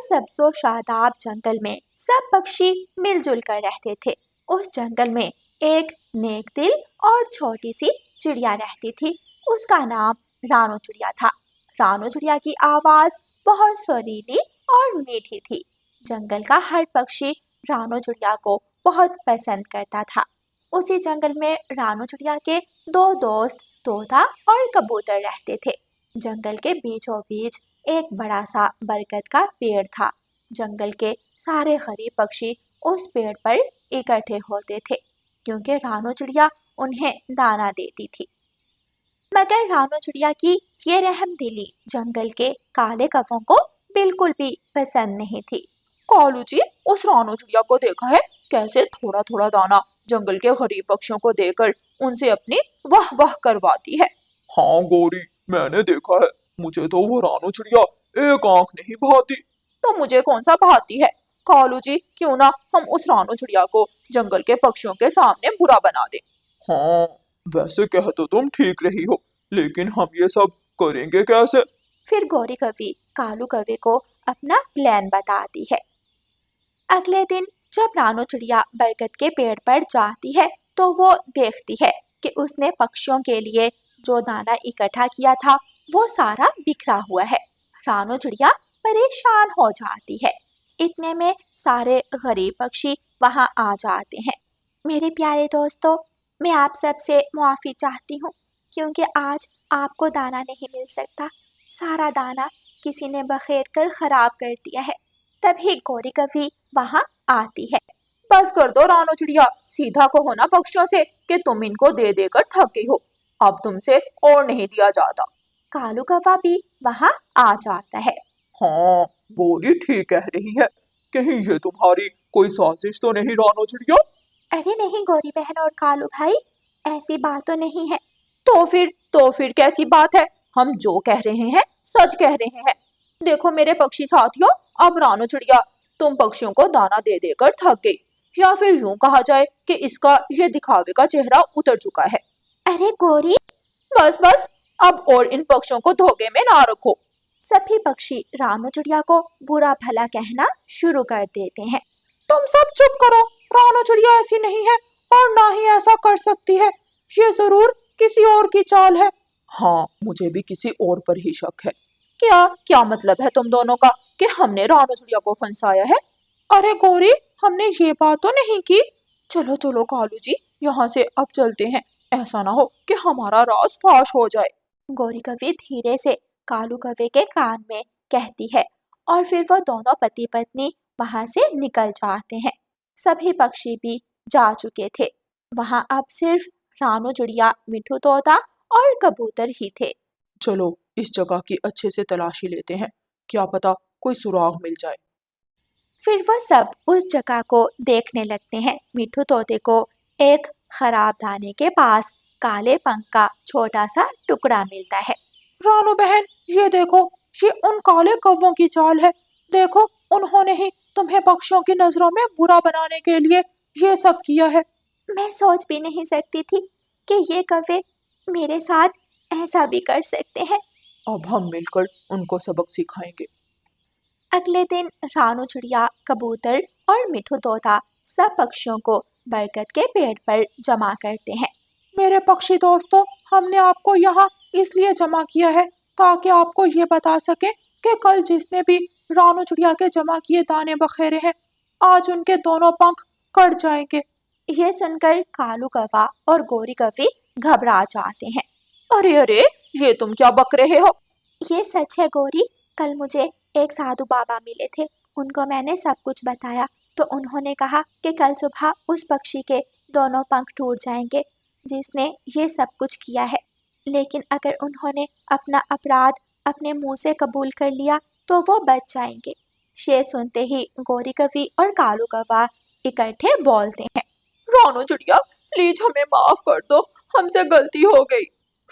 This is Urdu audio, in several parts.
سبز و شاداب جنگل میں سب پکشی مل جل کر رہتے تھے۔ اس جنگل میں ایک نیک دل اور چھوٹی سی چڑیا رہتی تھی۔ اس کا نام رانو چڑیا تھا۔ رانو چڑیا کی آواز بہت سریلی اور میٹھی تھی۔ جنگل کا ہر پکشی رانو چڑیا کو بہت پسند کرتا تھا۔ اسی جنگل میں رانو چڑیا کے دو دوست طوطا اور کبوتر رہتے تھے۔ جنگل کے بیچوں بیچ ایک بڑا سا برگد کا پیڑ تھا۔ جنگل کے سارے غریب پکشی اس پیڑ پر اکٹھے ہوتے تھے کیونکہ رانو چڑیا انہیں دانا دیتی تھی۔ مگر رانو چڑیا کی یہ رحم دلی جنگل کے کالے کووں کو بالکل بھی پسند نہیں تھی۔ کالو جی، اس رانو چڑیا کو دیکھا ہے کیسے تھوڑا تھوڑا دانا جنگل کے غریب پکشیوں کو دے کر ان سے اپنی واہ واہ کرواتی ہے۔ ہاں گوری، میں نے دیکھا ہے، مجھے تو وہ رانو چڑیا ایک آنکھ نہیں بھاتی۔ تو مجھے کون سا بھاتی ہے؟ کالو جی، کیوں نہ ہم اس رانو چڑیا کو جنگل کے پکشیوں کے سامنے برا بنا دیں۔ ہاں، ویسے کہہ تو تم ٹھیک رہی ہو، لیکن ہم یہ سب کریں گے کیسے؟ پھر گوری کوی کالو کوے کو اپنا پلان بتاتی ہے۔ اگلے دن جب رانو چڑیا برگد کے پیڑ پر جاتی ہے تو وہ دیکھتی ہے کہ اس نے پکشیوں کے لیے جو دانا اکٹھا کیا تھا وہ سارا بکھرا ہوا ہے۔ رانو چڑیا پریشان ہو جاتی ہے۔ اتنے میں سارے غریب پکشی وہاں آ جاتے ہیں۔ میرے پیارے دوستو، میں آپ سب سے معافی چاہتی ہوں کیونکہ آج آپ کو دانا نہیں مل سکتا۔ سارا دانا کسی نے بخیر کر خراب کر دیا ہے۔ تبھی گوری کوی وہاں آتی ہے۔ بس کر دو رانو چڑیا، سیدھا کہو نا پکشیوں سے کہ تم ان کو دے دے کر تھک گئی ہو، اب تم سے اور نہیں دیا جاتا۔ کالو کوا بھی وہاں آ جاتا ہے۔ ہاں، گوری ٹھیک کہہ رہی ہے، کہیں یہ تمہاری کوئی سازش تو نہیں رانو چڑیا؟ ارے نہیں گوری بہن اور کالو بھائی، ایسی بات تو نہیں ہے۔ تو پھر کیسی بات ہے؟ ہم جو کہہ رہے ہیں سچ کہہ رہے ہیں۔ دیکھو میرے پکشی ساتھیوں، اب رانو چڑیا تم پکشیوں کو دانا دے دے کر تھک گئی، یا پھر یوں کہا جائے کہ اس کا یہ دکھاوے کا چہرہ اتر چکا ہے۔ ارے گوری، بس اب اور ان پکشیوں کو دھوکے میں نہ رکھو۔ سبھی پکشی رانو چڑیا کو برا بھلا کہنا شروع کر دیتے ہیں۔ تم سب چپ کرو، رانو چڑیا ایسی نہیں ہے اور نہ ہی ایسا کر سکتی ہے، یہ ضرور کسی اور کی چال ہے۔ ہاں، مجھے بھی کسی اور پر ہی شک ہے۔ کیا مطلب ہے تم دونوں کا کہ ہم نے رانو چڑیا کو پھنسایا ہے؟ ارے گوری، ہم نے یہ بات تو نہیں کی۔ چلو کالو جی، یہاں سے اب چلتے ہیں، ایسا نہ ہو کہ ہمارا راز فاش ہو جائے۔ گوری کوی دھیرے سے کالو کوے کے کان میں کہتی ہے اور پھر وہ دونوں پتی پتنی وہاں سے نکل جاتے ہیں۔ سبھی پکشی بھی جا چکے تھے۔ وہاں اب صرف رانو چڑیا، مٹھو طوطا اور کبوتر ہی تھے۔ چلو اس جگہ کی اچھے سے تلاشی لیتے ہیں، کیا پتا کوئی سراغ مل جائے۔ پھر وہ سب اس جگہ کو دیکھنے لگتے ہیں۔ مٹھو طوطے کو ایک خراب دانے کے پاس کالے پنکھ کا چھوٹا سا ٹکڑا ملتا ہے۔ رانو بہن، یہ دیکھو، یہ ان کالے کووں کی چال ہے۔ دیکھو، انہوں نے ہی تمہیں پکشیوں کی نظروں میں برا بنانے کے لیے یہ سب کیا ہے۔ میں سوچ بھی نہیں سکتی تھی کہ یہ کوے میرے ساتھ ایسا بھی کر سکتے ہیں۔ اب ہم مل کر ان کو سبق سکھائیں گے۔ اگلے دن رانو چڑیا، کبوتر اور مٹھو طوطا سب پکشیوں کو برگد کے پیڑ پر جمع کرتے ہیں۔ میرے پکشی دوستو، ہم نے آپ کو یہاں اس لیے جمع کیا ہے تاکہ آپ کو یہ بتا سکیں کہ کل جس نے بھی رانو چڑیا کے جمع کیے دانے بخیرے ہیں، آج ان کے دونوں پنکھ کٹ جائیں گے۔ یہ سن کر کالو کوا اور گوری کوی گھبرا جاتے ہیں۔ ارے، یہ تم کیا بک رہے ہو؟ یہ سچ ہے گوری، کل مجھے ایک سادھو بابا ملے تھے، ان کو میں نے سب کچھ بتایا تو انہوں نے کہا کہ کل صبح اس پکشی کے دونوں پنکھ ٹوٹ جائیں گے جس نے یہ سب کچھ کیا ہے، لیکن اگر انہوں نے اپنا اپرادھ اپنے منہ سے قبول کر لیا تو وہ بچ جائیں گے۔ یہ سنتے ہی گوری کوی اور کالو کوا اکٹھے بولتے ہیں۔ رانو چڑیا، پلیز ہمیں معاف کر دو، ہم سے غلطی ہو گئی۔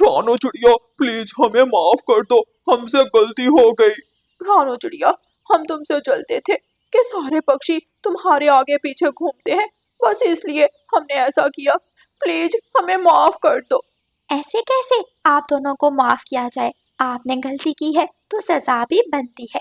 رانو چڑیا، پلیز ہمیں معاف کر دو، ہم سے غلطی ہو گئی۔ رانو چڑیا، ہم تم سے چلتے تھے کہ سارے پکشی تمہارے آگے پیچھے گھومتے ہیں، بس اس لیے ہم نے ایسا کیا، پلیز ہمیں معاف کر دو۔ ایسے کیسے آپ دونوں کو معاف کیا جائے؟ آپ نے غلطی کی ہے تو سزا بھی بنتی ہے۔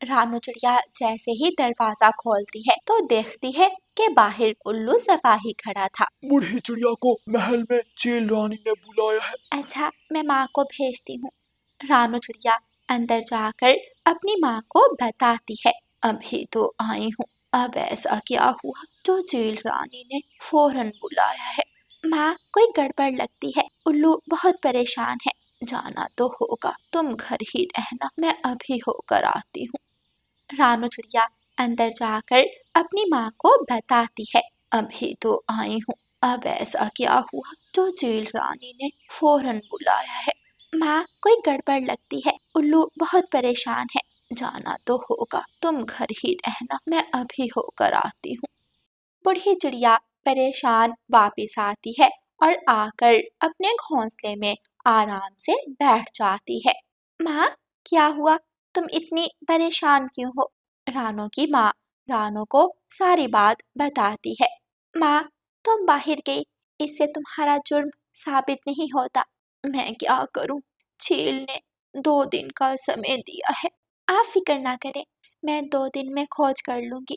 رانو چڑیا جیسے ہی دروازہ کھولتی ہے تو دیکھتی ہے کہ باہر الو سپاہی کھڑا تھا۔ بوڑھی چڑیا کو محل میں چیل رانی نے بلایا ہے۔ اچھا، میں ماں کو بھیجتی ہوں۔ رانو چڑیا اندر جا کر اپنی ماں کو بتاتی ہے، ابھی تو آئی ہوں، اب ایسا کیا ہوا جو چیل رانی نے فوراً بلایا ہے؟ ماں، کوئی گڑبڑ لگتی ہے، الو بہت پریشان ہے، جانا تو ہوگا، تم گھر ہی رہنا، میں ابھی ہو کر آتی ہوں۔ رانو چڑیا اندر جا کر اپنی ماں کو بتاتی ہے، ابھی تو آئی ہوں، اب ایسا کیا ہوا جو چیل رانی نے فوراً بلایا ہے؟ ماں، کوئی گڑبڑ لگتی ہے، الو بہت پریشان ہے، جانا تو ہوگا، تم گھر ہی رہنا، میں ابھی ہو کر آتی ہوں۔ بوڑھی چڑیا پریشان واپس آتی ہے اور آ کر اپنے گھونسلے میں آرام سے بیٹھ جاتی ہے۔ ماں، کیا ہوا؟ تم اتنی پریشان کیوں ہو؟ رانو کی ماں رانو کو ساری بات بتاتی ہے۔ ماں، تم باہر گئی، اس سے تمہارا جرم ثابت نہیں ہوتا، میں کیا کروں؟ چیل نے 2 دن کا سمے دیا ہے، آپ فکر نہ کریں، میں 2 دن میں کھوج کر لوں گی۔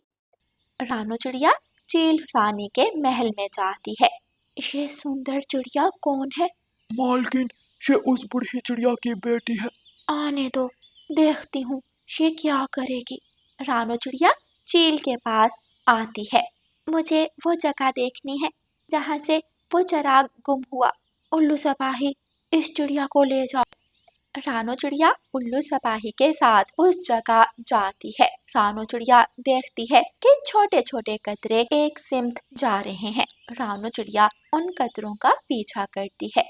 رانو چڑیا چیل رانی کے محل میں جاتی ہے۔ یہ سندر چڑیا کون ہے؟ مالکن، یہ اس بوڑھی چڑیا کی بیٹی ہے۔ آنے دو، دیکھتی ہوں یہ کیا کرے گی۔ رانو چڑیا چیل کے پاس آتی ہے۔ مجھے وہ جگہ دیکھنی ہے جہاں سے وہ چراغ گم ہوا۔ الو سپاہی، اس چڑیا کو لے جاؤ۔ رانو چڑیا الو سپاہی کے ساتھ اس جگہ جاتی ہے۔ رانو چڑیا دیکھتی ہے کہ چھوٹے چھوٹے قطرے ایک سمت جا رہے ہیں۔ رانو چڑیا ان قطروں کا پیچھا کرتی ہے۔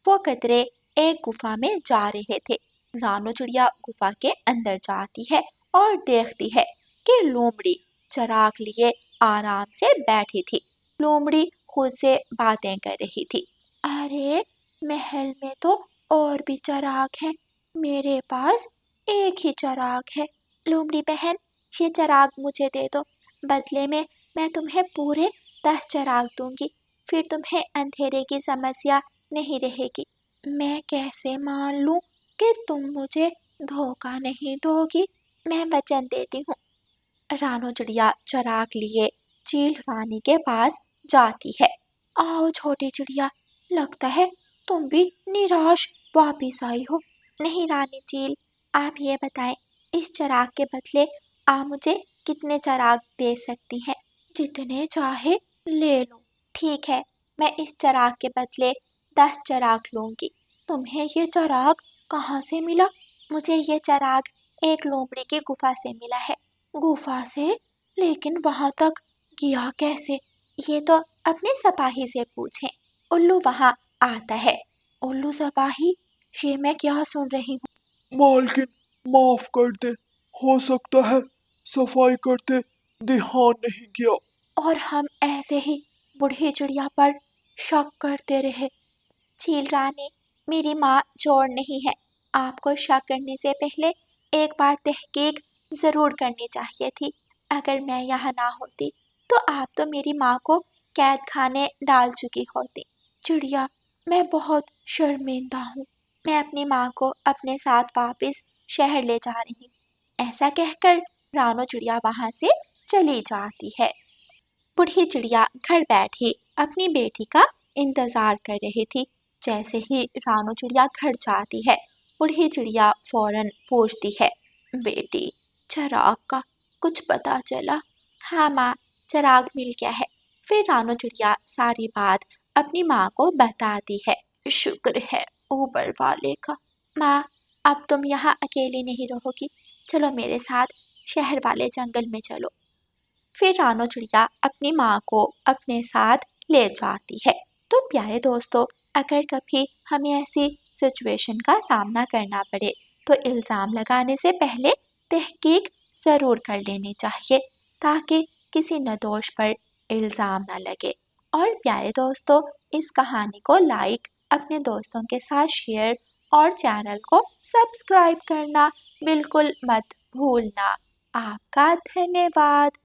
وہ قطرے ایک گفا میں جا رہے تھے۔ رانو چڑیا گفا کے اندر جاتی ہے اور دیکھتی ہے کہ لومڑی چراغ لیے آرام سے بیٹھی تھی۔ لومڑی خود سے باتیں کر رہی تھی۔ ارے، محل میں تو اور بھی چراغ ہیں، میرے پاس ایک ہی چراغ ہے۔ لومڑی بہن، یہ چراغ مجھے دے دو، بدلے میں تمہیں پورے 10 چراغ دوں گی، پھر تمہیں اندھیرے کی سمسیا نہیں رہے گی۔ میں کیسے مان لوں کہ تم مجھے دھوکہ نہیں دو گی؟ میں وچن دیتی ہوں۔ رانو چڑیا چراغ لیے چیل رانی کے پاس جاتی ہے۔ آؤ چھوٹی چڑیا، لگتا ہے تم بھی نراش واپس آئی ہو۔ نہیں رانی چیل، آپ یہ بتائیں، اس چراغ کے بدلے آپ مجھے کتنے چراغ دے سکتی ہیں؟ جتنے چاہے لے لو۔ ٹھیک ہے، میں اس چراغ کے بدلے 10 چراغ لوں گی۔ تمہیں یہ چراغ کہاں سے ملا؟ مجھے یہ چراغ ایک لومڑی کی گفا سے ملا ہے۔ گفا سے؟ لیکن وہاں تک گیا کیسے؟ یہ تو اپنے سپاہی سے پوچھیں، الو وہاں آتا ہے۔ الو سپاہی؟ یہ میں کیا سن رہی ہوں؟ مالکن، معاف کر دے، ہو سکتا ہے صفائی کرتے دھیان نہیں کیا۔ اور ہم ایسے ہی بوڑھی چڑیا پر شک کرتے رہے۔ چیل رانی، میری ماں چور نہیں ہے، آپ کو شک کرنے سے پہلے ایک بار تحقیق ضرور کرنی چاہیے تھی۔ اگر میں یہاں نہ ہوتی تو آپ تو میری ماں کو قید خانے ڈال چکی ہوتی۔ چڑیا، میں بہت شرمندہ ہوں، میں اپنی ماں کو اپنے ساتھ واپس شہر لے جا رہی ہوں۔ ایسا کہہ کر رانو چڑیا وہاں سے چلی جاتی ہے۔ بوڑھی چڑیا گھر بیٹھی اپنی بیٹی کا انتظار کر رہی تھی۔ جیسے ہی رانو چڑیا گھر جاتی ہے، بوڑھی چڑیا فوراً پوچھتی ہے، بیٹی، چراغ کا کچھ پتا چلا؟ ہاں ماں، چراغ مل گیا ہے۔ پھر رانو چڑیا ساری بات اپنی ماں کو بتاتی ہے۔ شکر ہے اوپر والے کا۔ ماں، اب تم یہاں اکیلی نہیں رہو گی، چلو میرے ساتھ شہر والے جنگل میں چلو۔ پھر رانو چڑیا اپنی ماں کو اپنے ساتھ لے جاتی ہے۔ تو پیارے دوستو، اگر کبھی ہمیں ایسی سچویشن کا سامنا کرنا پڑے تو الزام لگانے سے پہلے تحقیق ضرور کر لینی چاہیے تاکہ کسی ندوش پر الزام نہ لگے۔ اور پیارے دوستو، اس کہانی کو لائک، اپنے دوستوں کے ساتھ شیئر اور چینل کو سبسکرائب کرنا بالکل مت بھولنا۔ آپ کا دھنیہ واد۔